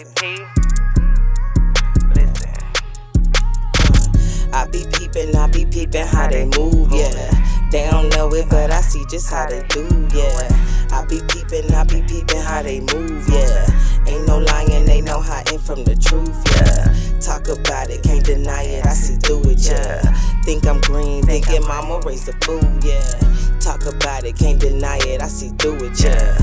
I be peeping how they move, yeah. They don't know it, but I see just how they do, yeah. I be peeping how they move, yeah. Ain't no lying, they know hiding from the truth, yeah. Talk about it, can't deny it, I see through it, yeah. Think I'm green, thinking mama raised a fool, yeah. Talk about it, can't deny it, I see through it, yeah.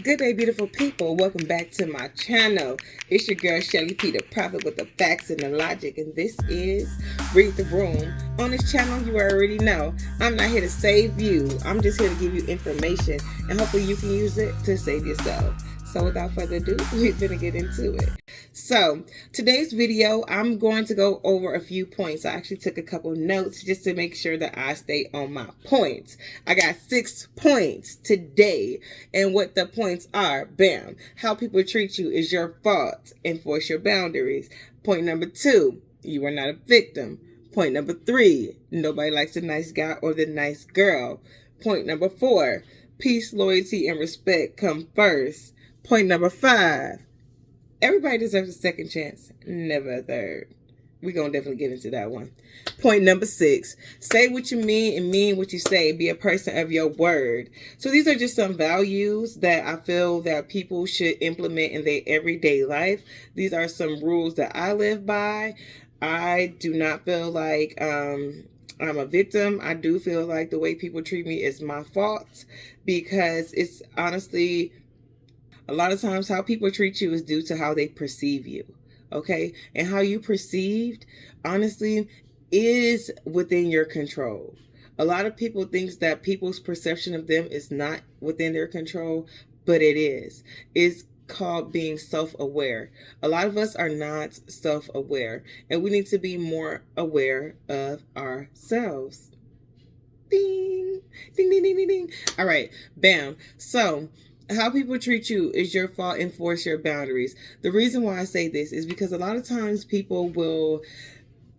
Good day, beautiful people. Welcome back to my channel. It's your girl Shelly P, the prophet with the facts and the logic, and this is Read the Room. On this channel, you already know I'm not here to save you. I'm just here to give you information, and hopefully you can use it to save yourself. So without further ado, we're gonna get into it. So today's video, I'm going to go over a few points. I actually took a couple notes just to make sure that I stay on my points. I got 6 points today, and what the points are: bam, how people treat you is your fault. Enforce your boundaries. Point number 2, you are not a victim. Point number 3, nobody likes the nice guy or the nice girl. Point number 4, peace, loyalty, and respect come first. Point number 5, everybody deserves a second chance, never a third. We're going to definitely get into that one. Point number 6, say what you mean and mean what you say. Be a person of your word. So these are just some values that I feel that people should implement in their everyday life. These are some rules that I live by. I do not feel like I'm a victim. I do feel like the way people treat me is my fault, because it's honestly, a lot of times how people treat you is due to how they perceive you, okay? And how you perceived, honestly, is within your control. A lot of people think that people's perception of them is not within their control, but it is. It's called being self-aware. A lot of us are not self-aware, and we need to be more aware of ourselves. Ding, ding, ding, ding, ding, ding. All right, bam. So how people treat you is your fault. Enforce your boundaries. The reason why I say this is because a lot of times people will,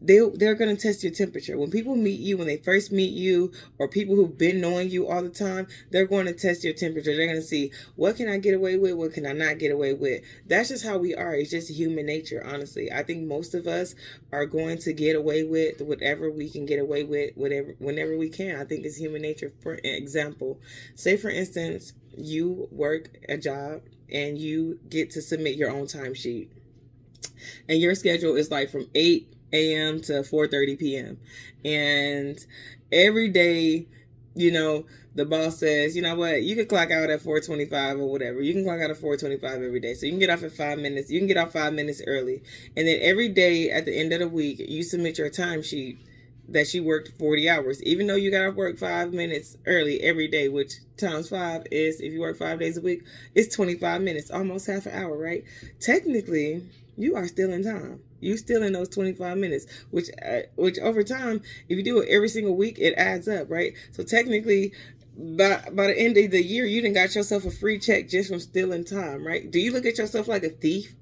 they're going to test your temperature. When people meet you, when they first meet you, or people who've been knowing you all the time, they're going to test your temperature. They're going to see, what can I get away with? What can I not get away with? That's just how we are. It's just human nature, honestly. I think most of us are going to get away with whatever we can get away with, whenever we can. I think it's human nature. For example, say for instance, you work a job and you get to submit your own timesheet, and your schedule is like from 8 a.m. to 4:30 p.m. And every day, you know, the boss says, you know what, you can clock out at 4:25 or whatever. You can clock out at 4:25 every day. So you can get off at 5 minutes. You can get off 5 minutes early. And then every day at the end of the week, you submit your timesheet that you worked 40 hours, even though you got to work 5 minutes early every day, which times 5 is, if you work 5 days a week, it's 25 minutes, almost half an hour, right? Technically, you are still in time. You still in those 25 minutes, which over time, if you do it every single week, it adds up, right? So technically, by the end of the year, you done got yourself a free check just from stealing time, right? Do you look at yourself like a thief?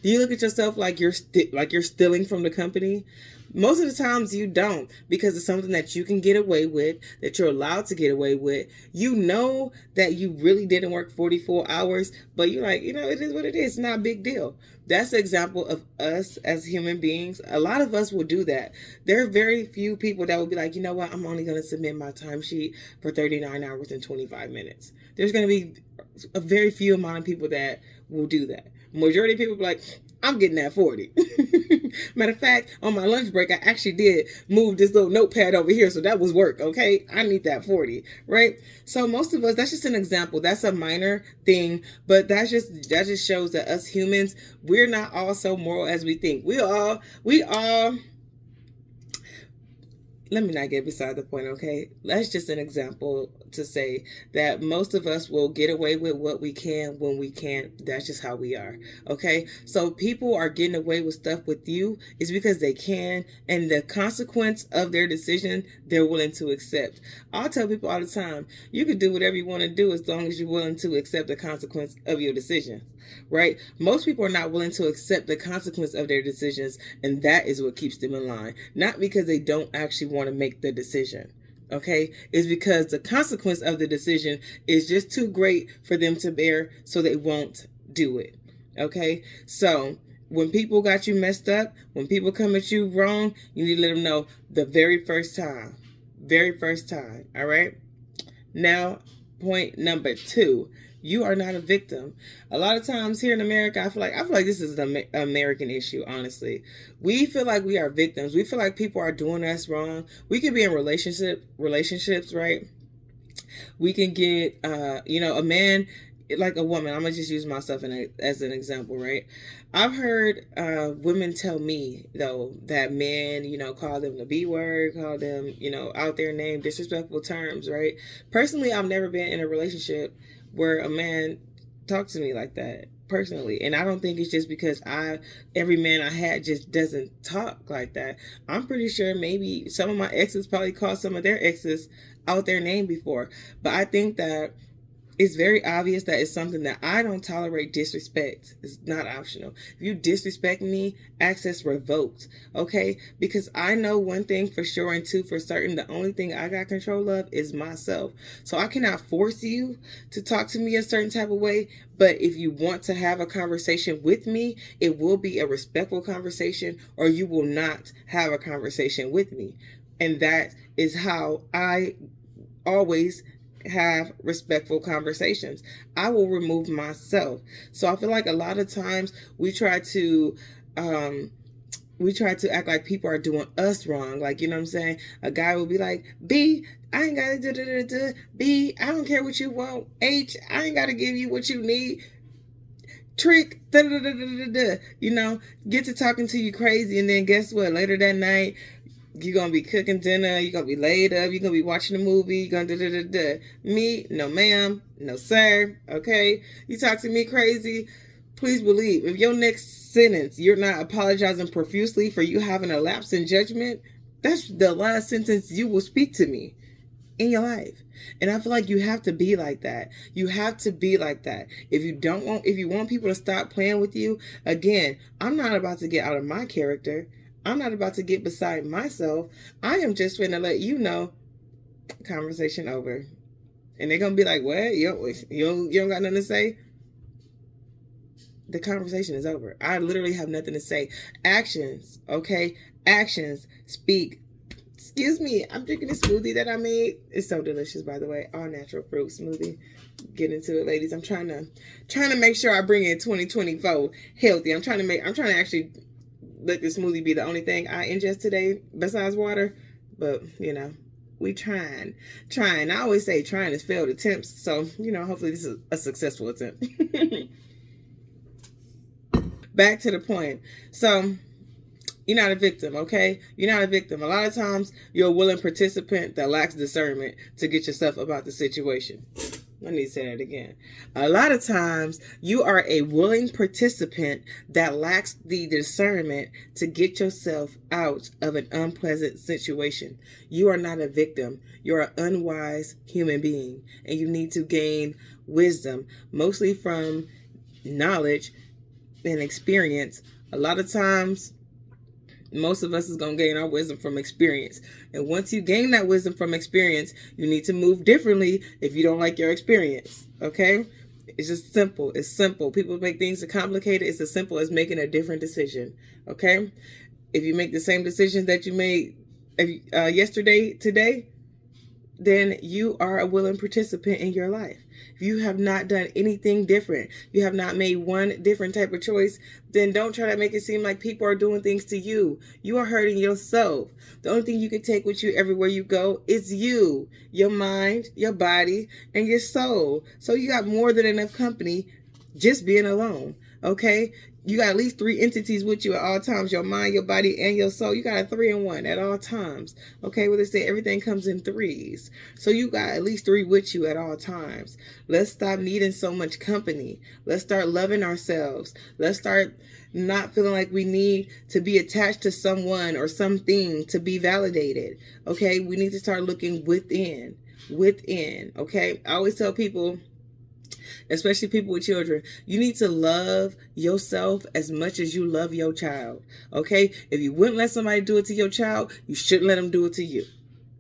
Do you look at yourself like you're stealing from the company? Most of the times you don't, because it's something that you can get away with, that you're allowed to get away with. You know that you really didn't work 44 hours, but you're like, you know, it is what it is. It's not a big deal. That's an example of us as human beings. A lot of us will do that. There are very few people that will be like, you know what, I'm only going to submit my timesheet for 39 hours and 25 minutes. There's going to be a very few amount of people that will do that. Majority of people be like, I'm getting that 40. Matter of fact, on my lunch break, I actually did move this little notepad over here, so that was work, okay? I need that 40, right? So most of us, that's just an example. That's a minor thing, but that just shows that us humans, we're not all so moral as we think. We all, let me not get beside the point, okay? That's just an example to say that most of us will get away with what we can when we can't. That's just how we are, okay? So people are getting away with stuff with you is because they can, and the consequence of their decision, they're willing to accept. I'll tell people all the time, you can do whatever you want to do as long as you're willing to accept the consequence of your decision, right? Most people are not willing to accept the consequence of their decisions, and that is what keeps them in line. Not because they don't actually want to make the decision, okay? It's because the consequence of the decision is just too great for them to bear, so they won't do it. Okay, so when people got you messed up, when people come at you wrong, you need to let them know the very first time. Very first time. All right. Now, point number 2. You are not a victim. A lot of times here in America, I feel like this is an American issue, honestly. We feel like we are victims. We feel like people are doing us wrong. We can be in relationships, right? We can get a man like a woman. I'm gonna just use myself as an example, right? I've heard women tell me though that men, call them the B word, call them, out there name disrespectful terms, right? Personally, I've never been in a relationship where a man talked to me like that personally, and I don't think it's just because every man I had just doesn't talk like that. I'm pretty sure maybe some of my exes probably called some of their exes out their name before, but I think that it's very obvious that it's something that I don't tolerate. Disrespect. It's not optional. If you disrespect me, access revoked. Okay? Because I know one thing for sure and two for certain. The only thing I got control of is myself. So I cannot force you to talk to me a certain type of way. But if you want to have a conversation with me, it will be a respectful conversation, or you will not have a conversation with me. And that is how I always have respectful conversations. I will remove myself. So I feel like a lot of times we try to act like people are doing us wrong. Like, you know what I'm saying? A guy will be like, B, I ain't gotta do. B, I don't care what you want. H, I ain't gotta give you what you need. Trick, get to talking to you crazy, and then guess what? Later that night, you're going to be cooking dinner, you're going to be laid up, you're going to be watching a movie, you're going to Me, no ma'am, no sir, okay? You talk to me crazy, please believe, if your next sentence, you're not apologizing profusely for you having a lapse in judgment, that's the last sentence you will speak to me in your life. And I feel like you have to be like that. You have to be like that. If you want people to stop playing with you, again, I'm not about to get out of my character. I'm not about to get beside myself. I am just going to let you know, conversation over. And they're going to be like, what? You don't got nothing to say? The conversation is over. I literally have nothing to say. Actions, okay? Actions speak. Excuse me, I'm drinking a smoothie that I made. It's so delicious, by the way. All natural fruit smoothie. Get into it, ladies. I'm trying to make sure I bring in 2024 healthy. I'm trying to actually let this smoothie be the only thing I ingest today besides water. But, we trying. I always say trying is failed attempts. So, hopefully this is a successful attempt. Back to the point. So, you're not a victim, okay? You're not a victim. A lot of times, you're a willing participant that lacks discernment to get yourself about the situation. I need to say that again. A lot of times, you are a willing participant that lacks the discernment to get yourself out of an unpleasant situation. You are not a victim. You're an unwise human being, and you need to gain wisdom, mostly from knowledge and experience. A lot of times, most of us is going to gain our wisdom from experience. And once you gain that wisdom from experience, you need to move differently if you don't like your experience. Okay? It's just simple. It's simple. People make things complicated. It's as simple as making a different decision. Okay? If you make the same decisions that you made yesterday, today, then you are a willing participant in your life. If you have not done anything different, you have not made one different type of choice, then don't try to make it seem like people are doing things to you. You are hurting yourself. The only thing you can take with you everywhere you go is you, your mind, your body, and your soul. So you got more than enough company just being alone, okay? You got at least 3 entities with you at all times, your mind, your body, and your soul. You got a 3-in-1 at all times. Okay, well, they say everything comes in 3s. So you got at least 3 with you at all times. Let's stop needing so much company. Let's start loving ourselves. Let's start not feeling like we need to be attached to someone or something to be validated. Okay, we need to start looking within. Okay, I always tell people, especially people with children, you need to love yourself as much as you love your child. Okay? If you wouldn't let somebody do it to your child, you shouldn't let them do it to you.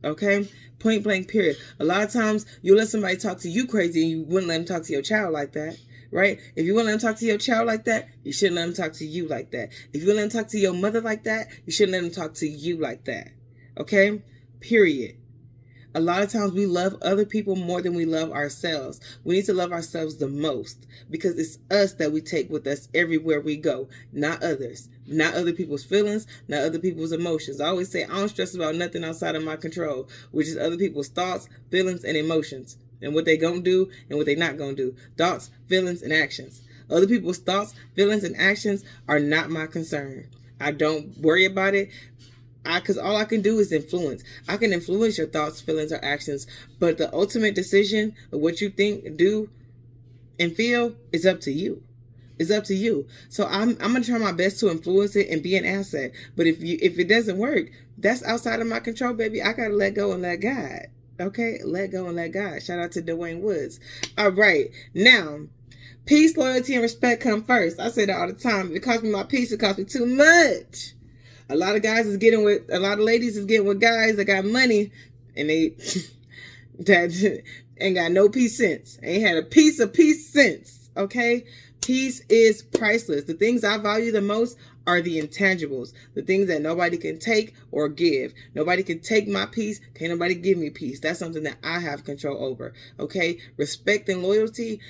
Okay? Point blank, period. A lot of times, you let somebody talk to you crazy and you wouldn't let them talk to your child like that. right? If you want to let them talk to your child like that, you shouldn't let them talk to you like that. If you want to let them talk to your mother like that, you shouldn't let them talk to you like that. Okay? Period. A lot of times we love other people more than we love ourselves. We need to love ourselves the most because it's us that we take with us everywhere we go, not others. Not other people's feelings, not other people's emotions. I always say I don't stress about nothing outside of my control, which is other people's thoughts, feelings, and emotions, and what they gonna do and what they not gonna do. Thoughts, feelings, and actions. Other people's thoughts, feelings, and actions are not my concern. I don't worry about it. Because all I can do is influence. I can influence your thoughts, feelings, or actions, but the ultimate decision of what you think, do, and feel is up to you. It's up to you. So I'm gonna try my best to influence it and be an asset. But if it doesn't work, that's outside of my control, baby. I gotta let go and let God. Okay, let go and let God. Shout out to Dwayne Woods. All right, now. Peace, loyalty, and respect come first. I say that all the time. If it costs me my peace, it costs me too much. A lot of ladies is getting with guys that got money and they that ain't got no peace sense. Ain't had a piece of peace sense. Okay? Peace is priceless. The things I value the most are the intangibles. The things that nobody can take or give. Nobody can take my peace. Can't nobody give me peace. That's something that I have control over. Okay? Respect and loyalty,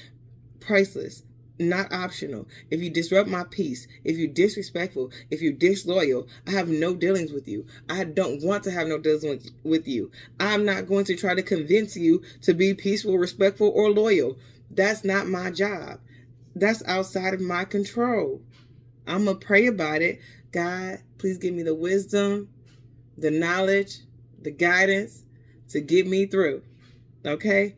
priceless. Not optional. If you disrupt my peace, if you're disrespectful, if you're disloyal, I have no dealings with you. I don't want to have no dealings with you. I'm not going to try to convince you to be peaceful, respectful, or loyal. That's not my job. That's outside of my control. I'm going to pray about it. God, please give me the wisdom, the knowledge, the guidance to get me through. Okay?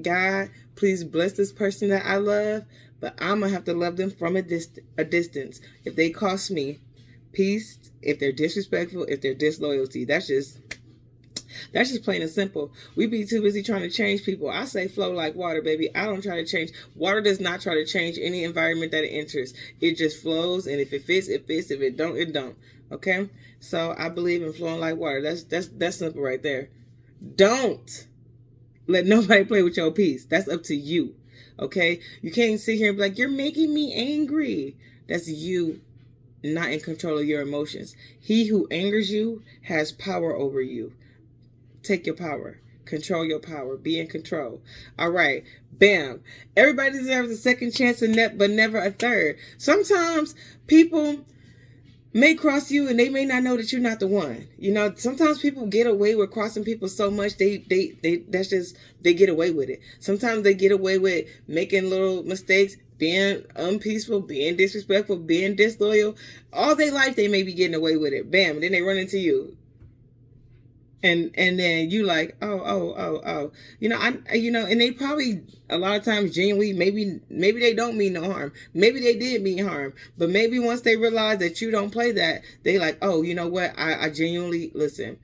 God, please bless this person that I love. But I'm going to have to love them from a distance. If they cost me peace, if they're disrespectful, if they're disloyalty, that's just plain and simple. We be too busy trying to change people. I say flow like water, baby. I don't try to change. Water does not try to change any environment that it enters. It just flows, and if it fits, it fits. If it don't, it don't. Okay? So I believe in flowing like water. That's simple right there. Don't let nobody play with your peace. That's up to you. Okay? You can't sit here and be like, you're making me angry. That's you not in control of your emotions. He who angers you has power over you. Take your power. Control your power. Be in control. All right. Bam. Everybody deserves a second chance, but never a third. Sometimes people may cross you and they may not know that you're not the one. You know, sometimes people get away with crossing people so much they get away with it. Sometimes they get away with making little mistakes, being unpeaceful, being disrespectful, being disloyal. All their life they may be getting away with it. Bam, and then they run into you. And then you like, oh. And they probably a lot of times genuinely, maybe they don't mean no harm. Maybe they did mean harm. But maybe once they realize that you don't play that, they like, oh, you know what? I genuinely, listen,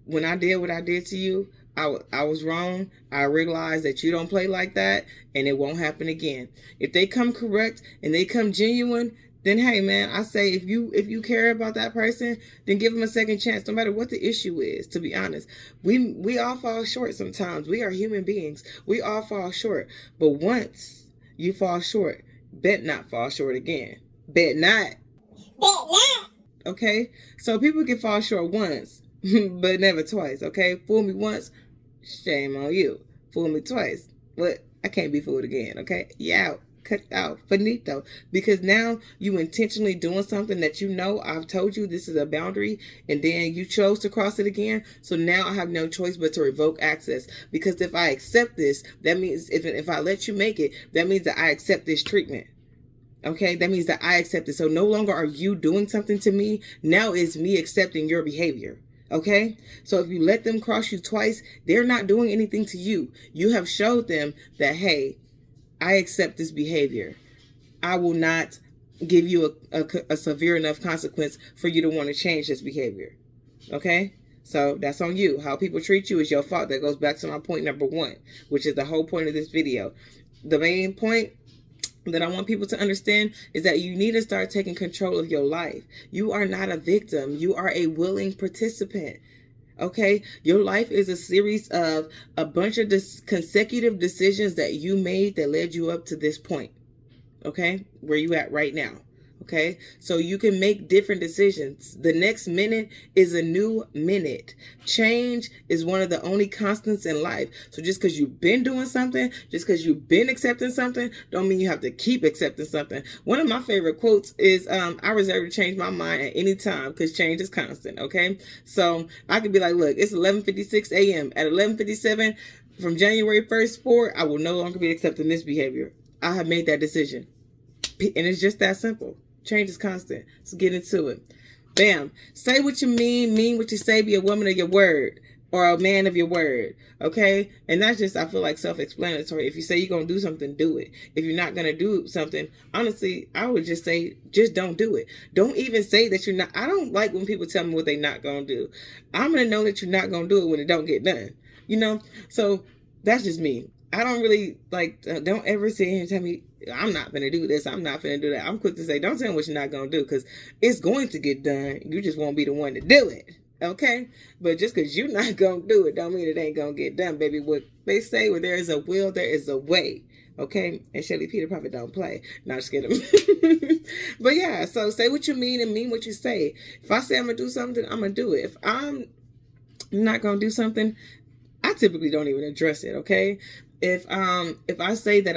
when I did what I did to you, I was wrong. I realized that you don't play like that and it won't happen again. If they come correct and they come genuine, then hey man, I say if you care about that person, then give them a second chance, no matter what the issue is. To be honest, we all fall short sometimes. We are human beings. We all fall short. But once you fall short, bet not fall short again. Bet not. Okay, so people can fall short once, but never twice. Okay, fool me once, shame on you. Fool me twice, but I can't be fooled again. Okay, yeah. Cut out, finito, because now you intentionally doing something that you know I've told you this is a boundary, and then you chose to cross it again. So now I have no choice but to revoke access, because if I accept this, that means if I let you make it, that means that I accept this treatment. Okay, that means that I accept it. So no longer are you doing something to me. Now it's me accepting your behavior. Okay, so if you let them cross you twice, they're not doing anything to you. You have showed them that, hey, I accept this behavior. I will not give you a severe enough consequence for you to want to change this behavior. Okay? So that's on you. How people treat you is your fault. That goes back to my point number 1, which is the whole point of this video. The main point that I want people to understand is that you need to start taking control of your life. You are not a victim. You are a willing participant. Okay, your life is a series of a bunch of consecutive decisions that you made that led you up to this point. okay? Where you at right now. Okay, so you can make different decisions. The next minute is a new minute. Change is one of the only constants in life. So just because you've been doing something, just because you've been accepting something, don't mean you have to keep accepting something. One of my favorite quotes is, I reserve to change my mind at any time because change is constant. Okay, so I could be like, look, it's 11:56 a.m. At 11:57 from January 1st forward, I will no longer be accepting this behavior. I have made that decision. And it's just that simple. Change is constant. Let's get into it. Bam. Say what you mean what you say, be a woman of your word or a man of your word. Okay? And that's just, I feel like, self-explanatory. If you say you're going to do something, do it. If you're not going to do something, honestly, I would just say, just don't do it. Don't even say that you're not. I don't like when people tell me what they're not going to do. I'm going to know that you're not going to do it when it don't get done. You know? So that's just me. I don't really like, don't ever sit here and tell me, I'm not going to do this. I'm not going to do that. I'm quick to say, don't tell me what you're not going to do because it's going to get done. You just won't be the one to do it. Okay? But just because you're not going to do it don't mean it ain't going to get done, baby. What they say, where there is a will, there is a way. Okay? And Shelly P the Prophet don't play. No, just kidding. But yeah, so say what you mean and mean what you say. If I say I'm going to do something, I'm going to do it. If I'm not going to do something, I typically don't even address it. Okay? If I say that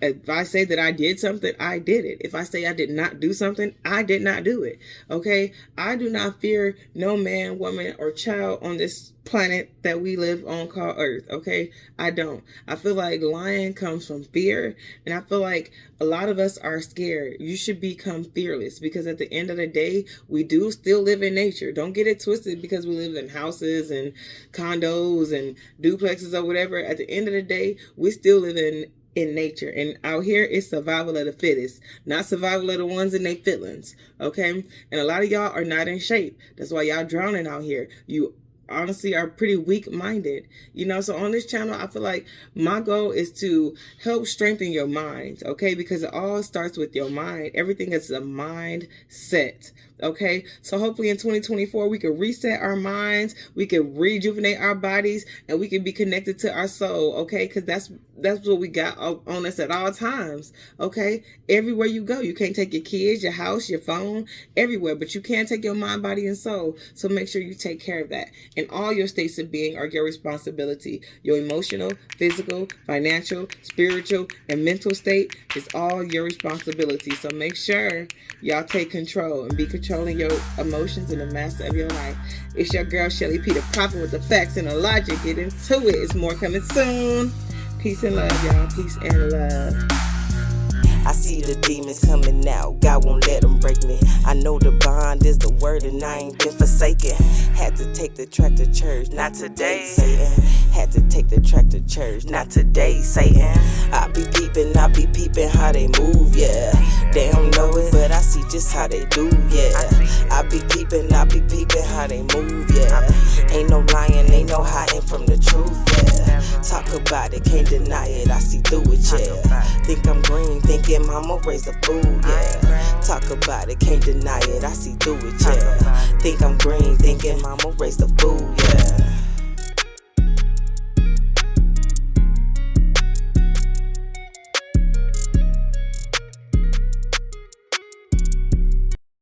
if I say that I did something, I did it. If I say I did not do something, I did not do it. Okay? I do not fear no man, woman, or child on this planet that we live on called Earth. Okay? I don't. I feel like lying comes from fear, and I feel like a lot of us are scared. You should become fearless because at the end of the day, we do still live in nature. Don't get it twisted because we live in houses and condos and duplexes or whatever. At the end of the day, we still live in nature, and out here it's survival of the fittest, not survival of the ones in their feelings. Okay? And a lot of y'all are not in shape. That's why y'all drowning out here. You honestly are pretty weak-minded, you know. So on this channel, I feel like my goal is to help strengthen your mind, okay, because it all starts with your mind. Everything is a mindset. Okay, so hopefully in 2024 we can reset our minds, we can rejuvenate our bodies, and we can be connected to our soul. Okay, because that's what we got on us at all times. Okay, everywhere you go, you can't take your kids, your house, your phone, everywhere, but you can take your mind, body, and soul. So make sure you take care of that. And all your states of being are your responsibility. Your emotional, physical, financial, spiritual, and mental state is all your responsibility. So make sure y'all take control and be controlling your emotions and the master of your life. It's your girl Shelly P the Prophet with the facts and the logic. Get into it. It's more coming soon. Peace and love, y'all. Peace and love. I see the demons coming out, God won't let them break me. I know the bond is the word and I ain't been forsaken. Had to take the track to church, not today, Satan. Had to take the track to church, not today, Satan. I be peeping how they move, yeah. They don't know it, but I see just how they do, yeah. I be peeping how they move, yeah. Ain't no lying, ain't no hiding from the truth, yeah. Talk about it, can't deny it, I see through it, yeah. Think I'm green, thinking mama raised a fool, yeah. Talk about it, can't deny it, I see through it, yeah. Think I'm green, thinking mama raised a fool, yeah.